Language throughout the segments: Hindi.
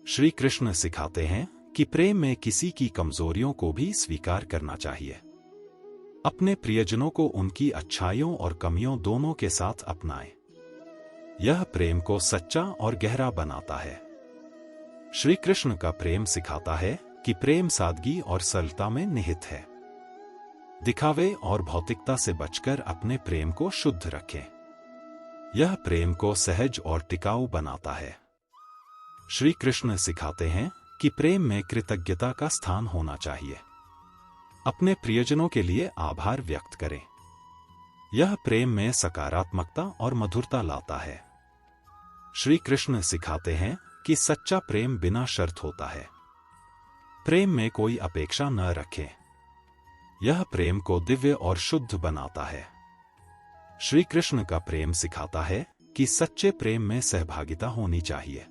श्री कृष्ण सिखाते हैं कि प्रेम में किसी की कमजोरियों को भी स्वीकार करना चाहिए। अपने प्रियजनों को उनकी अच्छाइयों और कमियों दोनों के साथ अपनाएं। यह प्रेम को सच्चा और गहरा बनाता है। श्री कृष्ण का प्रेम सिखाता है कि प्रेम सादगी और सरलता में निहित है। दिखावे और भौतिकता से बचकर अपने प्रेम को शुद्ध रखें। यह प्रेम को सहज और टिकाऊ बनाता है। श्री कृष्ण सिखाते हैं कि प्रेम में कृतज्ञता का स्थान होना चाहिए। अपने प्रियजनों के लिए आभार व्यक्त करें। यह प्रेम में सकारात्मकता और मधुरता लाता है। श्री कृष्ण सिखाते हैं कि सच्चा प्रेम बिना शर्त होता है। प्रेम में कोई अपेक्षा न रखें। यह प्रेम को दिव्य और शुद्ध बनाता है। श्री कृष्ण का प्रेम सिखाता है कि सच्चे प्रेम में सहभागिता होनी चाहिए।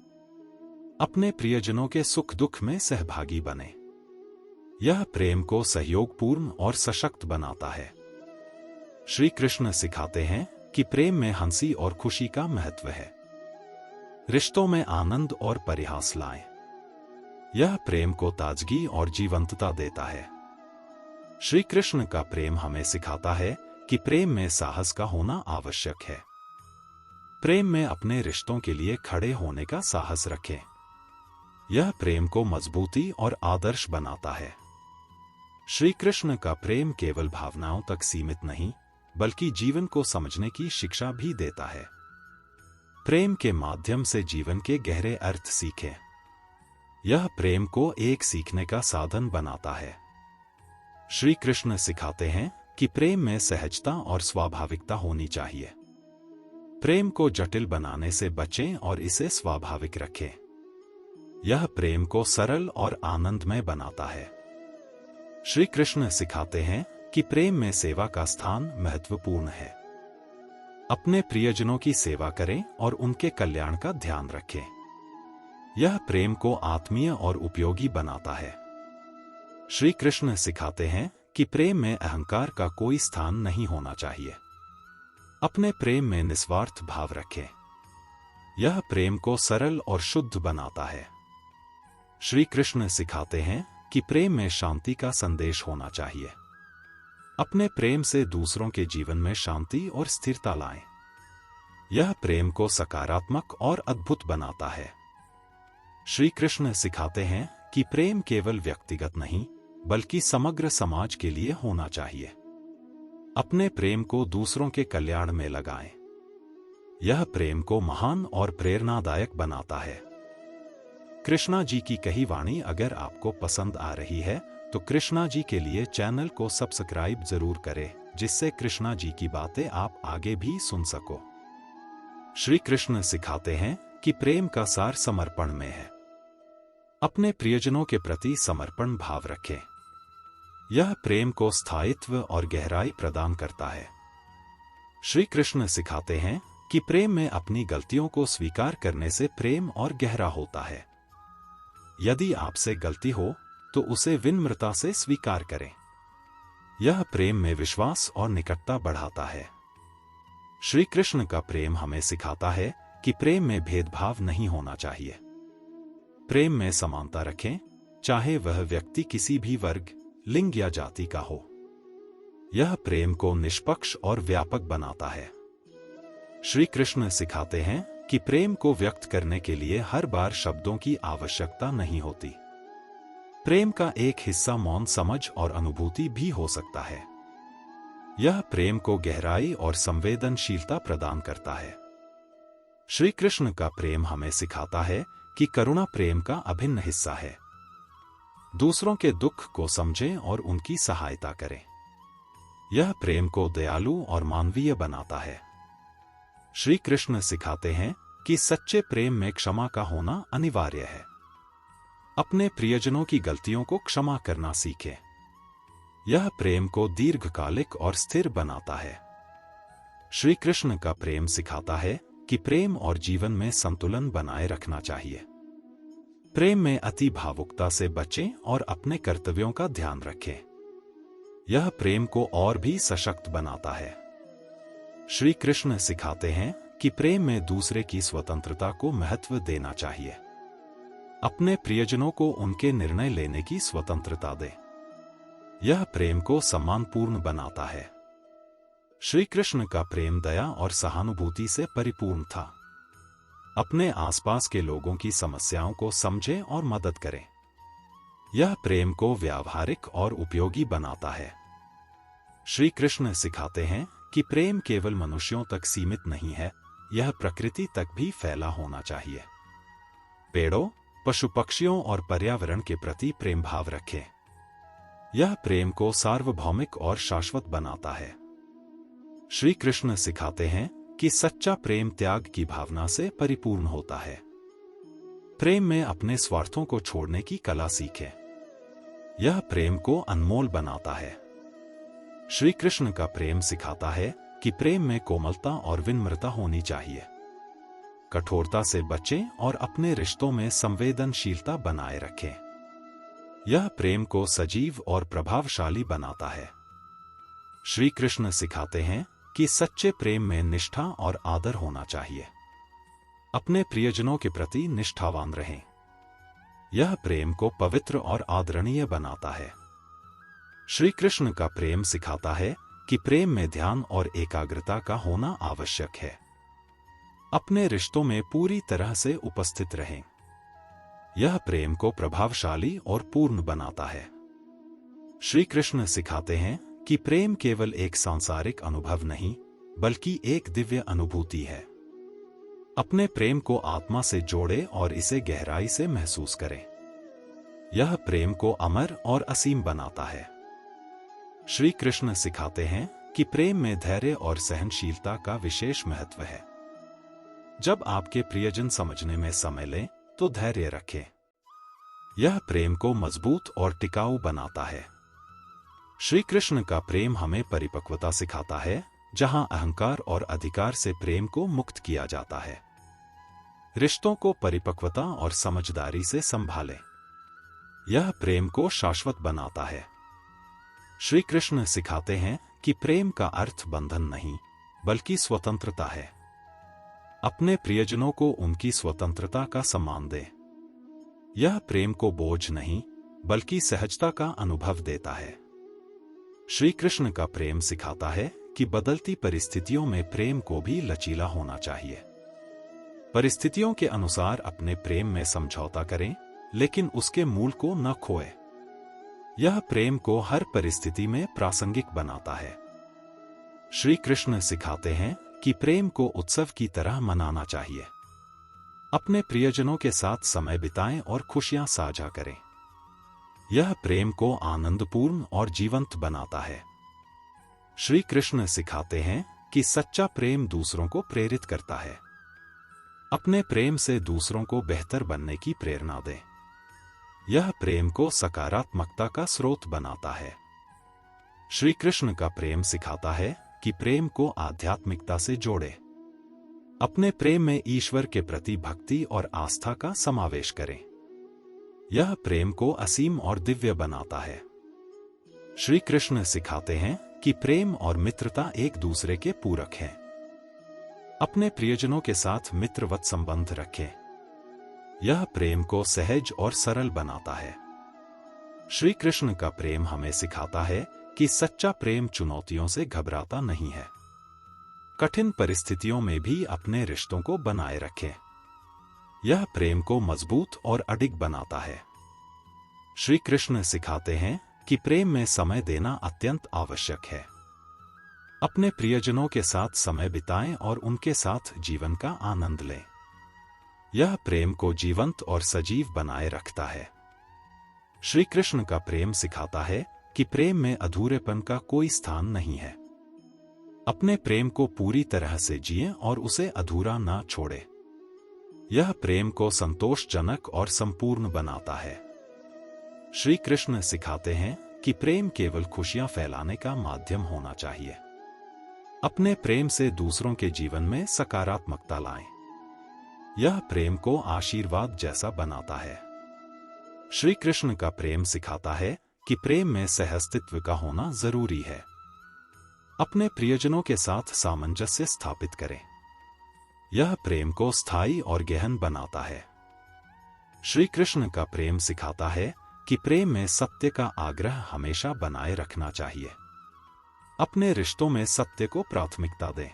अपने प्रियजनों के सुख दुख में सहभागी बने। यह प्रेम को सहयोगपूर्ण और सशक्त बनाता है। श्री कृष्ण सिखाते हैं कि प्रेम में हंसी और खुशी का महत्व है। रिश्तों में आनंद और परिहास लाएं। यह प्रेम को ताजगी और जीवंतता देता है। श्री कृष्ण का प्रेम हमें सिखाता है कि प्रेम में साहस का होना आवश्यक है। प्रेम में अपने रिश्तों के लिए खड़े होने का साहस रखें। यह प्रेम को मजबूती और आदर्श बनाता है। श्री कृष्ण का प्रेम केवल भावनाओं तक सीमित नहीं, बल्कि जीवन को समझने की शिक्षा भी देता है। प्रेम के माध्यम से जीवन के गहरे अर्थ सीखें। यह प्रेम को एक सीखने का साधन बनाता है। श्री कृष्ण सिखाते हैं कि प्रेम में सहजता और स्वाभाविकता होनी चाहिए। प्रेम को जटिल बनाने से बचें और इसे स्वाभाविक रखें। यह प्रेम को सरल और आनंदमय बनाता है। श्री कृष्ण सिखाते हैं कि प्रेम में सेवा का स्थान महत्वपूर्ण है। अपने प्रियजनों की सेवा करें और उनके कल्याण का ध्यान रखें। यह प्रेम को आत्मीय और उपयोगी बनाता है। श्री कृष्ण सिखाते हैं कि प्रेम में अहंकार का कोई स्थान नहीं होना चाहिए। अपने प्रेम में निस्वार्थ भाव रखें। यह प्रेम को सरल और शुद्ध बनाता है। श्री कृष्ण सिखाते हैं कि प्रेम में शांति का संदेश होना चाहिए। अपने प्रेम से दूसरों के जीवन में शांति और स्थिरता लाएं। यह प्रेम को सकारात्मक और अद्भुत बनाता है। श्री कृष्ण सिखाते हैं कि प्रेम केवल व्यक्तिगत नहीं, बल्कि समग्र समाज के लिए होना चाहिए। अपने प्रेम को दूसरों के कल्याण में लगाएं। यह प्रेम को महान और प्रेरणादायक बनाता है। कृष्णा जी की कही वाणी अगर आपको पसंद आ रही है तो कृष्णा जी के लिए चैनल को सब्सक्राइब जरूर करें, जिससे कृष्णा जी की बातें आप आगे भी सुन सको। श्री कृष्ण सिखाते हैं कि प्रेम का सार समर्पण में है। अपने प्रियजनों के प्रति समर्पण भाव रखें। यह प्रेम को स्थायित्व और गहराई प्रदान करता है। श्री कृष्ण सिखाते हैं कि प्रेम में अपनी गलतियों को स्वीकार करने से प्रेम और गहरा होता है। यदि आपसे गलती हो तो उसे विनम्रता से स्वीकार करें। यह प्रेम में विश्वास और निकटता बढ़ाता है। श्री कृष्ण का प्रेम हमें सिखाता है कि प्रेम में भेदभाव नहीं होना चाहिए। प्रेम में समानता रखें, चाहे वह व्यक्ति किसी भी वर्ग, लिंग या जाति का हो। यह प्रेम को निष्पक्ष और व्यापक बनाता है। श्री कृष्ण सिखाते हैं कि प्रेम को व्यक्त करने के लिए हर बार शब्दों की आवश्यकता नहीं होती। प्रेम का एक हिस्सा मौन समझ और अनुभूति भी हो सकता है। यह प्रेम को गहराई और संवेदनशीलता प्रदान करता है। श्री कृष्ण का प्रेम हमें सिखाता है कि करुणा प्रेम का अभिन्न हिस्सा है। दूसरों के दुख को समझें और उनकी सहायता करें। यह प्रेम को दयालु और मानवीय बनाता है। श्री कृष्ण सिखाते हैं कि सच्चे प्रेम में क्षमा का होना अनिवार्य है। अपने प्रियजनों की गलतियों को क्षमा करना सीखें। यह प्रेम को दीर्घकालिक और स्थिर बनाता है। श्री कृष्ण का प्रेम सिखाता है कि प्रेम और जीवन में संतुलन बनाए रखना चाहिए। प्रेम में अति भावुकता से बचें और अपने कर्तव्यों का ध्यान रखें। यह प्रेम को और भी सशक्त बनाता है। श्री कृष्ण सिखाते हैं कि प्रेम में दूसरे की स्वतंत्रता को महत्व देना चाहिए। अपने प्रियजनों को उनके निर्णय लेने की स्वतंत्रता दें। यह प्रेम को सम्मानपूर्ण बनाता है। श्री कृष्ण का प्रेम दया और सहानुभूति से परिपूर्ण था। अपने आसपास के लोगों की समस्याओं को समझें और मदद करें। यह प्रेम को व्यावहारिक और उपयोगी बनाता है। श्री कृष्ण सिखाते हैं कि प्रेम केवल मनुष्यों तक सीमित नहीं है, यह प्रकृति तक भी फैला होना चाहिए। पेड़ों, पशु पक्षियों और पर्यावरण के प्रति प्रेम भाव रखें। यह प्रेम को सार्वभौमिक और शाश्वत बनाता है। श्री कृष्ण सिखाते हैं कि सच्चा प्रेम त्याग की भावना से परिपूर्ण होता है। प्रेम में अपने स्वार्थों को छोड़ने की कला सीखें। यह प्रेम को अनमोल बनाता है। श्री कृष्ण का प्रेम सिखाता है कि प्रेम में कोमलता और विनम्रता होनी चाहिए। कठोरता से बचें और अपने रिश्तों में संवेदनशीलता बनाए रखें। यह प्रेम को सजीव और प्रभावशाली बनाता है। श्री कृष्ण सिखाते हैं कि सच्चे प्रेम में निष्ठा और आदर होना चाहिए। अपने प्रियजनों के प्रति निष्ठावान रहें। यह प्रेम को पवित्र और आदरणीय बनाता है। श्री कृष्ण का प्रेम सिखाता है कि प्रेम में ध्यान और एकाग्रता का होना आवश्यक है। अपने रिश्तों में पूरी तरह से उपस्थित रहें। यह प्रेम को प्रभावशाली और पूर्ण बनाता है। श्री कृष्ण सिखाते हैं कि प्रेम केवल एक सांसारिक अनुभव नहीं, बल्कि एक दिव्य अनुभूति है। अपने प्रेम को आत्मा से जोड़ें और इसे गहराई से महसूस करें। यह प्रेम को अमर और असीम बनाता है। श्री कृष्ण सिखाते हैं कि प्रेम में धैर्य और सहनशीलता का विशेष महत्व है। जब आपके प्रियजन समझने में समय लें, तो धैर्य रखें। यह प्रेम को मजबूत और टिकाऊ बनाता है। श्री कृष्ण का प्रेम हमें परिपक्वता सिखाता है, जहां अहंकार और अधिकार से प्रेम को मुक्त किया जाता है। रिश्तों को परिपक्वता और समझदारी से संभालें। यह प्रेम को शाश्वत बनाता है। श्री कृष्ण सिखाते हैं कि प्रेम का अर्थ बंधन नहीं, बल्कि स्वतंत्रता है। अपने प्रियजनों को उनकी स्वतंत्रता का सम्मान दें। यह प्रेम को बोझ नहीं, बल्कि सहजता का अनुभव देता है। श्री कृष्ण का प्रेम सिखाता है कि बदलती परिस्थितियों में प्रेम को भी लचीला होना चाहिए। परिस्थितियों के अनुसार अपने प्रेम में समझौता करें, लेकिन उसके मूल को न खोएं। यह प्रेम को हर परिस्थिति में प्रासंगिक बनाता है। श्री कृष्ण सिखाते हैं कि प्रेम को उत्सव की तरह मनाना चाहिए। अपने प्रियजनों के साथ समय बिताएं और खुशियां साझा करें। यह प्रेम को आनंदपूर्ण और जीवंत बनाता है। श्री कृष्ण सिखाते हैं कि सच्चा प्रेम दूसरों को प्रेरित करता है। अपने प्रेम से दूसरों को बेहतर बनने की प्रेरणा दें। यह प्रेम को सकारात्मकता का स्रोत बनाता है। श्री कृष्ण का प्रेम सिखाता है कि प्रेम को आध्यात्मिकता से जोड़े। अपने प्रेम में ईश्वर के प्रति भक्ति और आस्था का समावेश करें। यह प्रेम को असीम और दिव्य बनाता है। श्री कृष्ण सिखाते हैं कि प्रेम और मित्रता एक दूसरे के पूरक हैं। अपने प्रियजनों के साथ मित्रवत संबंध रखें। यह प्रेम को सहज और सरल बनाता है। श्री कृष्ण का प्रेम हमें सिखाता है कि सच्चा प्रेम चुनौतियों से घबराता नहीं है। कठिन परिस्थितियों में भी अपने रिश्तों को बनाए रखें। यह प्रेम को मजबूत और अडिग बनाता है। श्री कृष्ण सिखाते हैं कि प्रेम में समय देना अत्यंत आवश्यक है। अपने प्रियजनों के साथ समय बिताएं और उनके साथ जीवन का आनंद लें। यह प्रेम को जीवंत और सजीव बनाए रखता है। श्री कृष्ण का प्रेम सिखाता है कि प्रेम में अधूरेपन का कोई स्थान नहीं है। अपने प्रेम को पूरी तरह से जिएं और उसे अधूरा ना छोड़ें। यह प्रेम को संतोषजनक और संपूर्ण बनाता है। श्री कृष्ण सिखाते हैं कि प्रेम केवल खुशियां फैलाने का माध्यम होना चाहिए। अपने प्रेम से दूसरों के जीवन में सकारात्मकता लाएं। यह प्रेम को आशीर्वाद जैसा बनाता है। श्री कृष्ण का प्रेम सिखाता है कि प्रेम में सहअस्तित्व का होना जरूरी है। अपने प्रियजनों के साथ सामंजस्य स्थापित करें। यह प्रेम को स्थायी और गहन बनाता है। श्री कृष्ण का प्रेम सिखाता है कि प्रेम में सत्य का आग्रह हमेशा बनाए रखना चाहिए। अपने रिश्तों में सत्य को प्राथमिकता दें।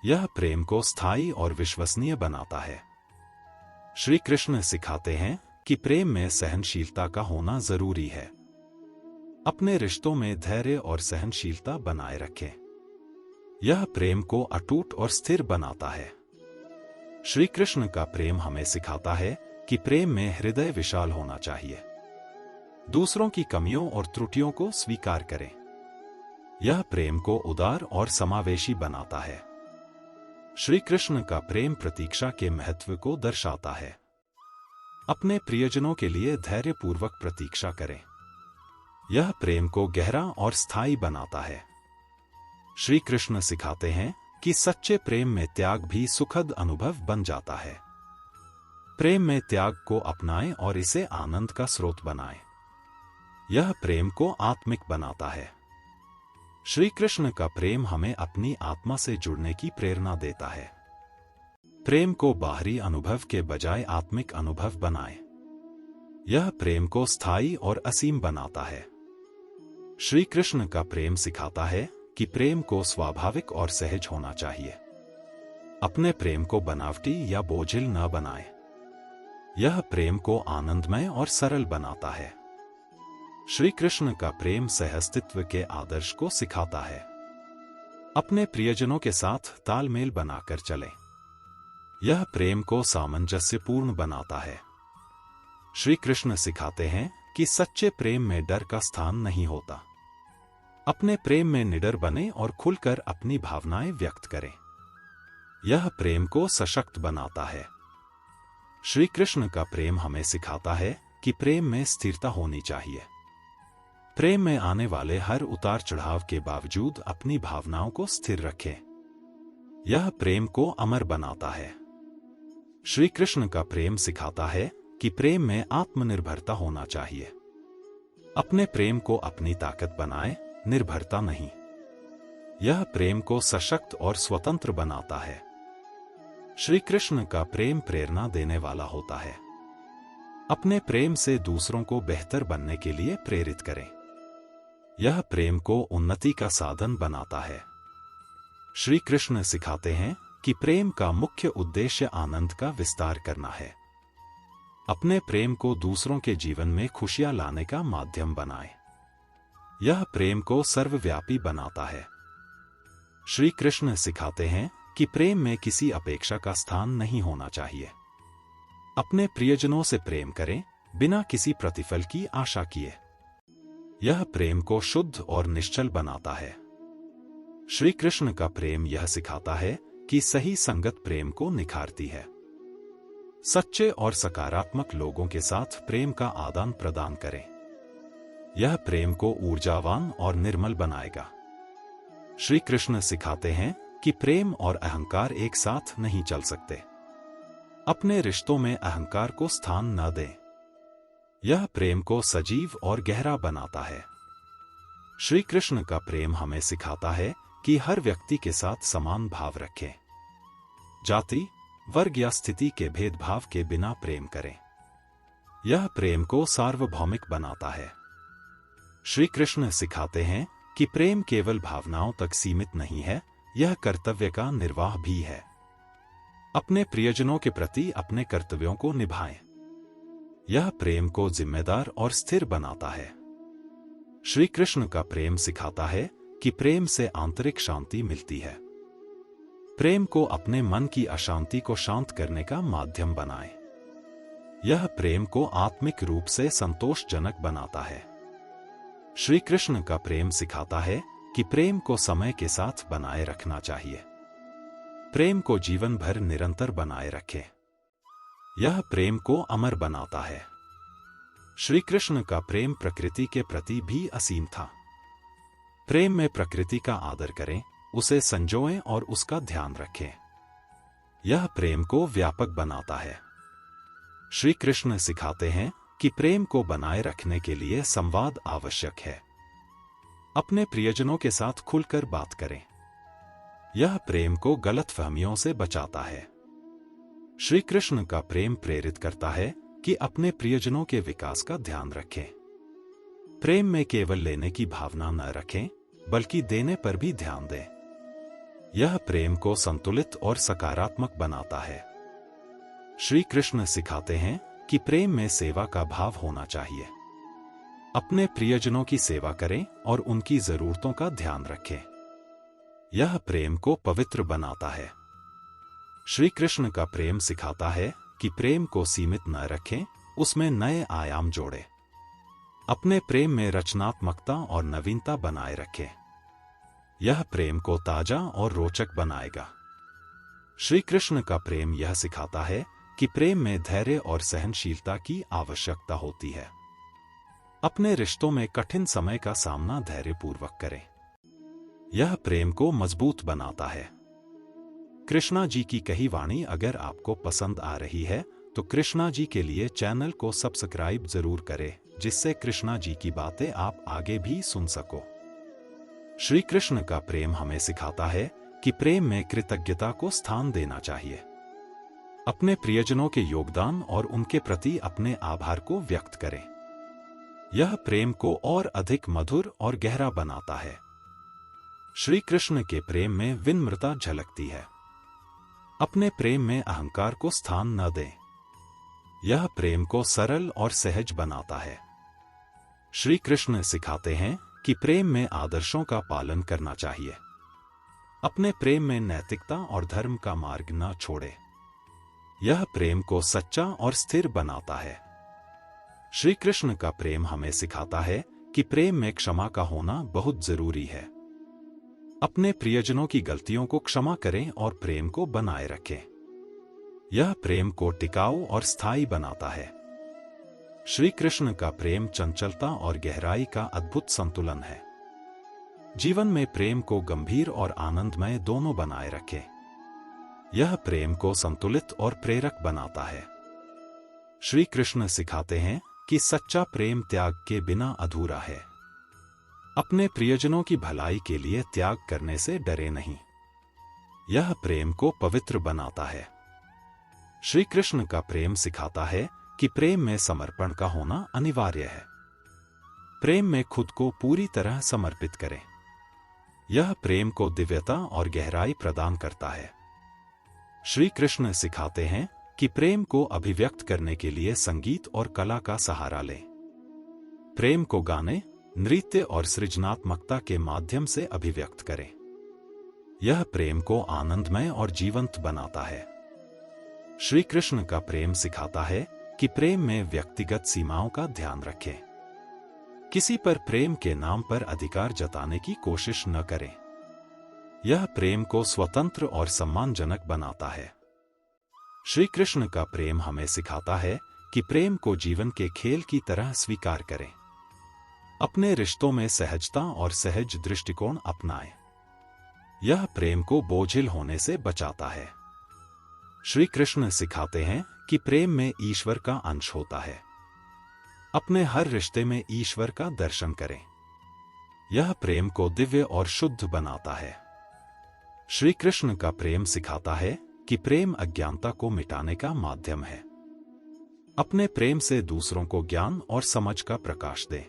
यह प्रेम को स्थायी और विश्वसनीय बनाता है। श्री कृष्ण सिखाते हैं कि प्रेम में सहनशीलता का होना जरूरी है। अपने रिश्तों में धैर्य और सहनशीलता बनाए रखें। यह प्रेम को अटूट और स्थिर बनाता है। श्री कृष्ण का प्रेम हमें सिखाता है कि प्रेम में हृदय विशाल होना चाहिए। दूसरों की कमियों और त्रुटियों को स्वीकार करें। यह प्रेम को उदार और समावेशी बनाता है। श्री कृष्ण का प्रेम प्रतीक्षा के महत्व को दर्शाता है। अपने प्रियजनों के लिए धैर्यपूर्वक प्रतीक्षा करें। यह प्रेम को गहरा और स्थायी बनाता है। श्री कृष्ण सिखाते हैं कि सच्चे प्रेम में त्याग भी सुखद अनुभव बन जाता है। प्रेम में त्याग को अपनाएं और इसे आनंद का स्रोत बनाएं। यह प्रेम को आत्मिक बनाता है। श्री कृष्ण का प्रेम हमें अपनी आत्मा से जुड़ने की प्रेरणा देता है। प्रेम को बाहरी अनुभव के बजाय आत्मिक अनुभव बनाएं। यह प्रेम को स्थायी और असीम बनाता है। श्री कृष्ण का प्रेम सिखाता है कि प्रेम को स्वाभाविक और सहज होना चाहिए। अपने प्रेम को बनावटी या बोझिल न बनाएं। यह प्रेम को आनंदमय और सरल बनाता है। श्री कृष्ण का प्रेम सहअस्तित्व के आदर्श को सिखाता है। अपने प्रियजनों के साथ तालमेल बनाकर चलें। यह प्रेम को सामंजस्यपूर्ण बनाता है। श्री कृष्ण सिखाते हैं कि सच्चे प्रेम में डर का स्थान नहीं होता। अपने प्रेम में निडर बने और खुलकर अपनी भावनाएं व्यक्त करें। यह प्रेम को सशक्त बनाता है। श्री कृष्ण का प्रेम हमें सिखाता है कि प्रेम में स्थिरता होनी चाहिए। प्रेम में आने वाले हर उतार चढ़ाव के बावजूद अपनी भावनाओं को स्थिर रखें। यह प्रेम को अमर बनाता है। श्री कृष्ण का प्रेम सिखाता है कि प्रेम में आत्मनिर्भरता होना चाहिए। अपने प्रेम को अपनी ताकत बनाएं, निर्भरता नहीं। यह प्रेम को सशक्त और स्वतंत्र बनाता है। श्री कृष्ण का प्रेम प्रेरणा देने वाला होता है। अपने प्रेम से दूसरों को बेहतर बनने के लिए प्रेरित करें। यह प्रेम को उन्नति का साधन बनाता है। श्री कृष्ण सिखाते हैं कि प्रेम का मुख्य उद्देश्य आनंद का विस्तार करना है। अपने प्रेम को दूसरों के जीवन में खुशियां लाने का माध्यम बनाएं। यह प्रेम को सर्वव्यापी बनाता है। श्री कृष्ण सिखाते हैं कि प्रेम में किसी अपेक्षा का स्थान नहीं होना चाहिए। अपने प्रियजनों से प्रेम करें, बिना किसी प्रतिफल की आशा किए। यह प्रेम को शुद्ध और निश्चल बनाता है। श्री कृष्ण का प्रेम यह सिखाता है कि सही संगत प्रेम को निखारती है। सच्चे और सकारात्मक लोगों के साथ प्रेम का आदान प्रदान करें। यह प्रेम को ऊर्जावान और निर्मल बनाएगा। श्री कृष्ण सिखाते हैं कि प्रेम और अहंकार एक साथ नहीं चल सकते। अपने रिश्तों में अहंकार को स्थान न दें। यह प्रेम को सजीव और गहरा बनाता है। श्री कृष्ण का प्रेम हमें सिखाता है कि हर व्यक्ति के साथ समान भाव रखें। जाति, वर्ग या स्थिति के भेदभाव के बिना प्रेम करें। यह प्रेम को सार्वभौमिक बनाता है। श्री कृष्ण सिखाते हैं कि प्रेम केवल भावनाओं तक सीमित नहीं है, यह कर्तव्य का निर्वाह भी है। अपने प्रियजनों के प्रति अपने कर्तव्यों को निभाएं। यह प्रेम को जिम्मेदार और स्थिर बनाता है। श्री कृष्ण का प्रेम सिखाता है कि प्रेम से आंतरिक शांति मिलती है। प्रेम को अपने मन की अशांति को शांत करने का माध्यम बनाएं। यह प्रेम को आत्मिक रूप से संतोषजनक बनाता है। श्री कृष्ण का प्रेम सिखाता है कि प्रेम को समय के साथ बनाए रखना चाहिए। प्रेम को जीवन भर निरंतर बनाए रखें। यह प्रेम को अमर बनाता है। श्री कृष्ण का प्रेम प्रकृति के प्रति भी असीम था। प्रेम में प्रकृति का आदर करें, उसे संजोएं और उसका ध्यान रखें। यह प्रेम को व्यापक बनाता है। श्री कृष्ण सिखाते हैं कि प्रेम को बनाए रखने के लिए संवाद आवश्यक है। अपने प्रियजनों के साथ खुलकर बात करें। यह प्रेम को गलतफहमियों से बचाता है। श्री कृष्ण का प्रेम प्रेरित करता है कि अपने प्रियजनों के विकास का ध्यान रखें। प्रेम में केवल लेने की भावना न रखें, बल्कि देने पर भी ध्यान दें। यह प्रेम को संतुलित और सकारात्मक बनाता है। श्री कृष्ण सिखाते हैं कि प्रेम में सेवा का भाव होना चाहिए। अपने प्रियजनों की सेवा करें और उनकी जरूरतों का ध्यान रखें। यह प्रेम को पवित्र बनाता है। श्री कृष्ण का प्रेम सिखाता है कि प्रेम को सीमित न रखें, उसमें नए आयाम जोड़ें। अपने प्रेम में रचनात्मकता और नवीनता बनाए रखें। यह प्रेम को ताजा और रोचक बनाएगा। श्री कृष्ण का प्रेम यह सिखाता है कि प्रेम में धैर्य और सहनशीलता की आवश्यकता होती है। अपने रिश्तों में कठिन समय का सामना धैर्यपूर्वक करें। यह प्रेम को मजबूत बनाता है। कृष्णा जी की कही वाणी अगर आपको पसंद आ रही है तो कृष्णा जी के लिए चैनल को सब्सक्राइब जरूर करें, जिससे कृष्णा जी की बातें आप आगे भी सुन सको। श्री कृष्ण का प्रेम हमें सिखाता है कि प्रेम में कृतज्ञता को स्थान देना चाहिए। अपने प्रियजनों के योगदान और उनके प्रति अपने आभार को व्यक्त करें। यह प्रेम को और अधिक मधुर और गहरा बनाता है। श्री कृष्ण के प्रेम में विनम्रता झलकती है। अपने प्रेम में अहंकार को स्थान न दें। यह प्रेम को सरल और सहज बनाता है। श्री कृष्ण सिखाते हैं कि प्रेम में आदर्शों का पालन करना चाहिए। अपने प्रेम में नैतिकता और धर्म का मार्ग न छोड़े। यह प्रेम को सच्चा और स्थिर बनाता है। श्री कृष्ण का प्रेम हमें सिखाता है कि प्रेम में क्षमा का होना बहुत जरूरी है। अपने प्रियजनों की गलतियों को क्षमा करें और प्रेम को बनाए रखें। यह प्रेम को टिकाऊ और स्थायी बनाता है। श्री कृष्ण का प्रेम चंचलता और गहराई का अद्भुत संतुलन है। जीवन में प्रेम को गंभीर और आनंदमय दोनों बनाए रखें। यह प्रेम को संतुलित और प्रेरक बनाता है। श्री कृष्ण सिखाते हैं कि सच्चा प्रेम त्याग के बिना अधूरा है। अपने प्रियजनों की भलाई के लिए त्याग करने से डरे नहीं। यह प्रेम को पवित्र बनाता है। श्री कृष्ण का प्रेम सिखाता है कि प्रेम में समर्पण का होना अनिवार्य है। प्रेम में खुद को पूरी तरह समर्पित करें। यह प्रेम को दिव्यता और गहराई प्रदान करता है। श्री कृष्ण सिखाते हैं कि प्रेम को अभिव्यक्त करने के लिए संगीत और कला का सहारा लें। प्रेम को गाने, नृत्य और सृजनात्मकता के माध्यम से अभिव्यक्त करें। यह प्रेम को आनंदमय और जीवंत बनाता है। श्री कृष्ण का प्रेम सिखाता है कि प्रेम में व्यक्तिगत सीमाओं का ध्यान रखें। किसी पर प्रेम के नाम पर अधिकार जताने की कोशिश न करें। यह प्रेम को स्वतंत्र और सम्मानजनक बनाता है। श्री कृष्ण का प्रेम हमें सिखाता है कि प्रेम को जीवन के खेल की तरह स्वीकार करें। अपने रिश्तों में सहजता और सहज दृष्टिकोण अपनाएं। यह प्रेम को बोझिल होने से बचाता है। श्री कृष्ण सिखाते हैं कि प्रेम में ईश्वर का अंश होता है। अपने हर रिश्ते में ईश्वर का दर्शन करें। यह प्रेम को दिव्य और शुद्ध बनाता है। श्री कृष्ण का प्रेम सिखाता है कि प्रेम अज्ञानता को मिटाने का माध्यम है। अपने प्रेम से दूसरों को ज्ञान और समझ का प्रकाश दें।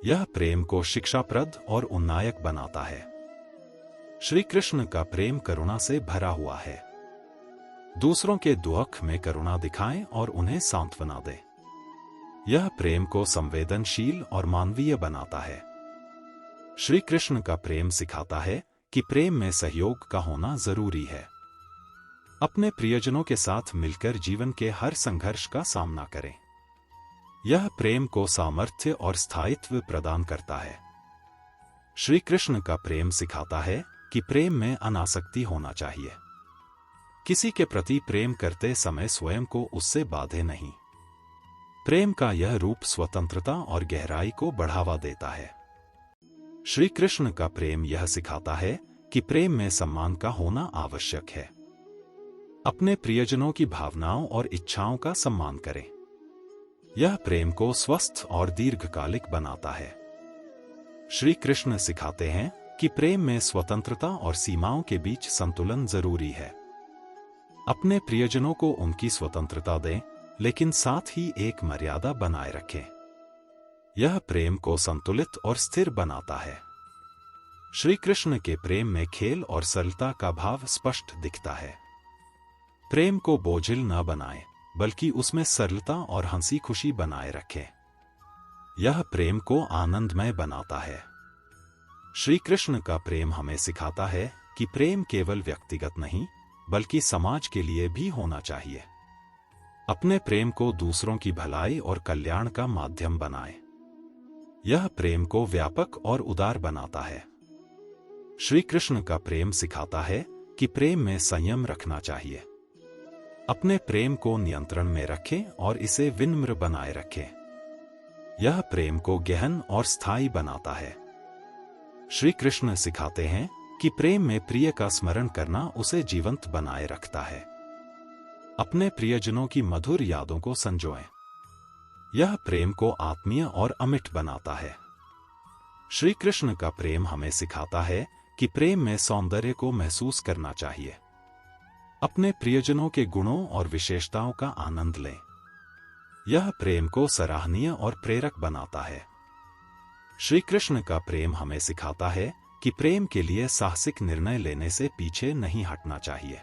यह प्रेम को शिक्षाप्रद और उन्नायक बनाता है। श्री कृष्ण का प्रेम करुणा से भरा हुआ है। दूसरों के दुख में करुणा दिखाएं और उन्हें सांत्वना दें। यह प्रेम को संवेदनशील और मानवीय बनाता है। श्री कृष्ण का प्रेम सिखाता है कि प्रेम में सहयोग का होना जरूरी है। अपने प्रियजनों के साथ मिलकर जीवन के हर संघर्ष का सामना करें। यह प्रेम को सामर्थ्य और स्थायित्व प्रदान करता है। श्री कृष्ण का प्रेम सिखाता है कि प्रेम में अनासक्ति होना चाहिए। किसी के प्रति प्रेम करते समय स्वयं को उससे बांधे नहीं। प्रेम का यह रूप स्वतंत्रता और गहराई को बढ़ावा देता है। श्री कृष्ण का प्रेम यह सिखाता है कि प्रेम में सम्मान का होना आवश्यक है। अपने प्रियजनों की भावनाओं और इच्छाओं का सम्मान करें। यह प्रेम को स्वस्थ और दीर्घकालिक बनाता है। श्री कृष्ण सिखाते हैं कि प्रेम में स्वतंत्रता और सीमाओं के बीच संतुलन जरूरी है। अपने प्रियजनों को उनकी स्वतंत्रता दें, लेकिन साथ ही एक मर्यादा बनाए रखें। यह प्रेम को संतुलित और स्थिर बनाता है। श्री कृष्ण के प्रेम में खेल और सरलता का भाव स्पष्ट दिखता है। प्रेम को बोझिल न बनाएं, बल्कि उसमें सरलता और हंसी खुशी बनाए रखें। यह प्रेम को आनंदमय बनाता है। श्री कृष्ण का प्रेम हमें सिखाता है कि प्रेम केवल व्यक्तिगत नहीं, बल्कि समाज के लिए भी होना चाहिए। अपने प्रेम को दूसरों की भलाई और कल्याण का माध्यम बनाएं। यह प्रेम को व्यापक और उदार बनाता है। श्री कृष्ण का प्रेम सिखाता है कि प्रेम में संयम रखना चाहिए। अपने प्रेम को नियंत्रण में रखें और इसे विनम्र बनाए रखें। यह प्रेम को गहन और स्थायी बनाता है। श्री कृष्ण सिखाते हैं कि प्रेम में प्रिय का स्मरण करना उसे जीवंत बनाए रखता है। अपने प्रियजनों की मधुर यादों को संजोएं। यह प्रेम को आत्मीय और अमिट बनाता है। श्री कृष्ण का प्रेम हमें सिखाता है कि प्रेम में सौंदर्य को महसूस करना चाहिए। अपने प्रियजनों के गुणों और विशेषताओं का आनंद लें। यह प्रेम को सराहनीय और प्रेरक बनाता है। श्री कृष्ण का प्रेम हमें सिखाता है कि प्रेम के लिए साहसिक निर्णय लेने से पीछे नहीं हटना चाहिए।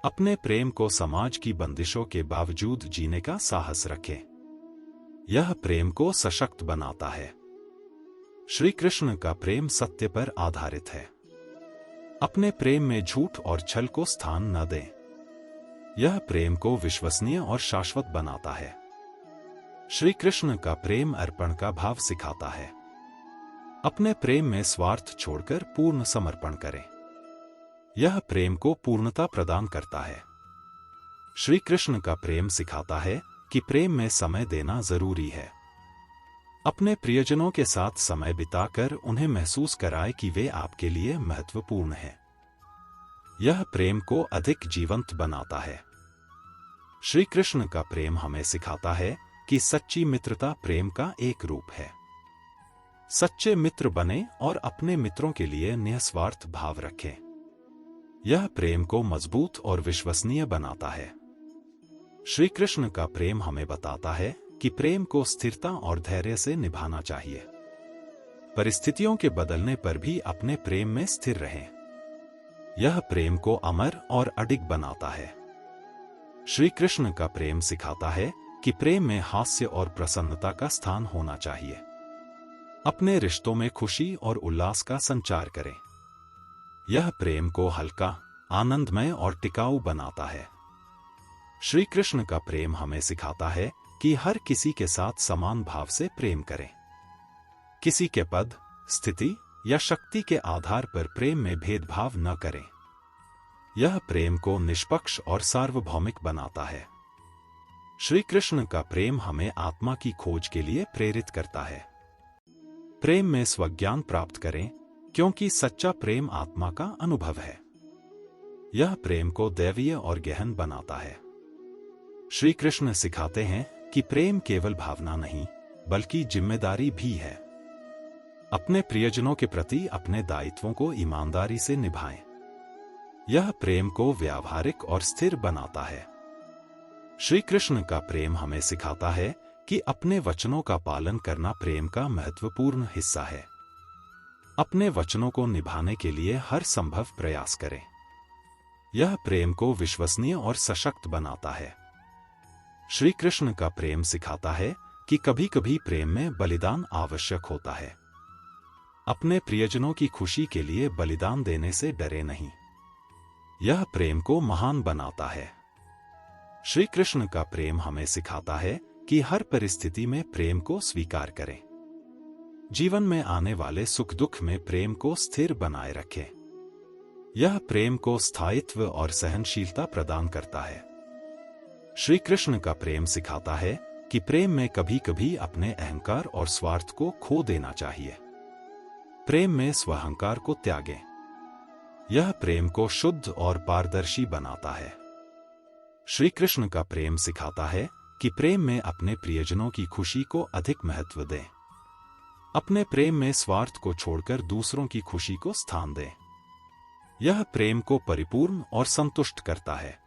अपने प्रेम को समाज की बंदिशों के बावजूद जीने का साहस रखें। यह प्रेम को सशक्त बनाता है। श्री कृष्ण का प्रेम सत्य पर आधारित है। अपने प्रेम में झूठ और छल को स्थान न दें। यह प्रेम को विश्वसनीय और शाश्वत बनाता है। श्री कृष्ण का प्रेम अर्पण का भाव सिखाता है। अपने प्रेम में स्वार्थ छोड़कर पूर्ण समर्पण करें। यह प्रेम को पूर्णता प्रदान करता है। श्री कृष्ण का प्रेम सिखाता है कि प्रेम में समय देना जरूरी है। अपने प्रियजनों के साथ समय बिताकर उन्हें महसूस कराएं कि वे आपके लिए महत्वपूर्ण हैं। यह प्रेम को अधिक जीवंत बनाता है। श्री कृष्ण का प्रेम हमें सिखाता है कि सच्ची मित्रता प्रेम का एक रूप है। सच्चे मित्र बने और अपने मित्रों के लिए निस्वार्थ भाव रखें। यह प्रेम को मजबूत और विश्वसनीय बनाता है। श्री कृष्ण का प्रेम हमें बताता है कि प्रेम को स्थिरता और धैर्य से निभाना चाहिए। परिस्थितियों के बदलने पर भी अपने प्रेम में स्थिर रहें। यह प्रेम को अमर और अडिग बनाता है। श्री कृष्ण का प्रेम सिखाता है कि प्रेम में हास्य और प्रसन्नता का स्थान होना चाहिए। अपने रिश्तों में खुशी और उल्लास का संचार करें। यह प्रेम को हल्का, आनंदमय और टिकाऊ बनाता है। श्री कृष्ण का प्रेम हमें सिखाता है कि हर किसी के साथ समान भाव से प्रेम करें। किसी के पद, स्थिति या शक्ति के आधार पर प्रेम में भेदभाव न करें। यह प्रेम को निष्पक्ष और सार्वभौमिक बनाता है। श्री कृष्ण का प्रेम हमें आत्मा की खोज के लिए प्रेरित करता है। प्रेम में स्वज्ञान प्राप्त करें, क्योंकि सच्चा प्रेम आत्मा का अनुभव है। यह प्रेम को दैवीय और गहन बनाता है। श्री कृष्ण सिखाते हैं कि प्रेम केवल भावना नहीं, बल्कि जिम्मेदारी भी है। अपने प्रियजनों के प्रति अपने दायित्वों को ईमानदारी से निभाएं। यह प्रेम को व्यावहारिक और स्थिर बनाता है। श्री कृष्ण का प्रेम हमें सिखाता है कि अपने वचनों का पालन करना प्रेम का महत्वपूर्ण हिस्सा है। अपने वचनों को निभाने के लिए हर संभव प्रयास करें। यह प्रेम को विश्वसनीय और सशक्त बनाता है। श्री कृष्ण का प्रेम सिखाता है कि कभी-कभी प्रेम में बलिदान आवश्यक होता है। अपने प्रियजनों की खुशी के लिए बलिदान देने से डरे नहीं। यह प्रेम को महान बनाता है। श्री कृष्ण का प्रेम हमें सिखाता है कि हर परिस्थिति में प्रेम को स्वीकार करें। जीवन में आने वाले सुख दुख में प्रेम को स्थिर बनाए रखें। यह प्रेम को स्थायित्व और सहनशीलता प्रदान करता है। श्री कृष्ण का प्रेम सिखाता है कि प्रेम में कभी-कभी अपने अहंकार और स्वार्थ को खो देना चाहिए। प्रेम में स्वअहंकार को त्यागें। यह प्रेम को शुद्ध और पारदर्शी बनाता है। श्री कृष्ण का प्रेम सिखाता है कि प्रेम में अपने प्रियजनों की खुशी को अधिक महत्व दें। अपने प्रेम में स्वार्थ को छोड़कर दूसरों की खुशी को स्थान दें। यह प्रेम को परिपूर्ण और संतुष्ट करता है।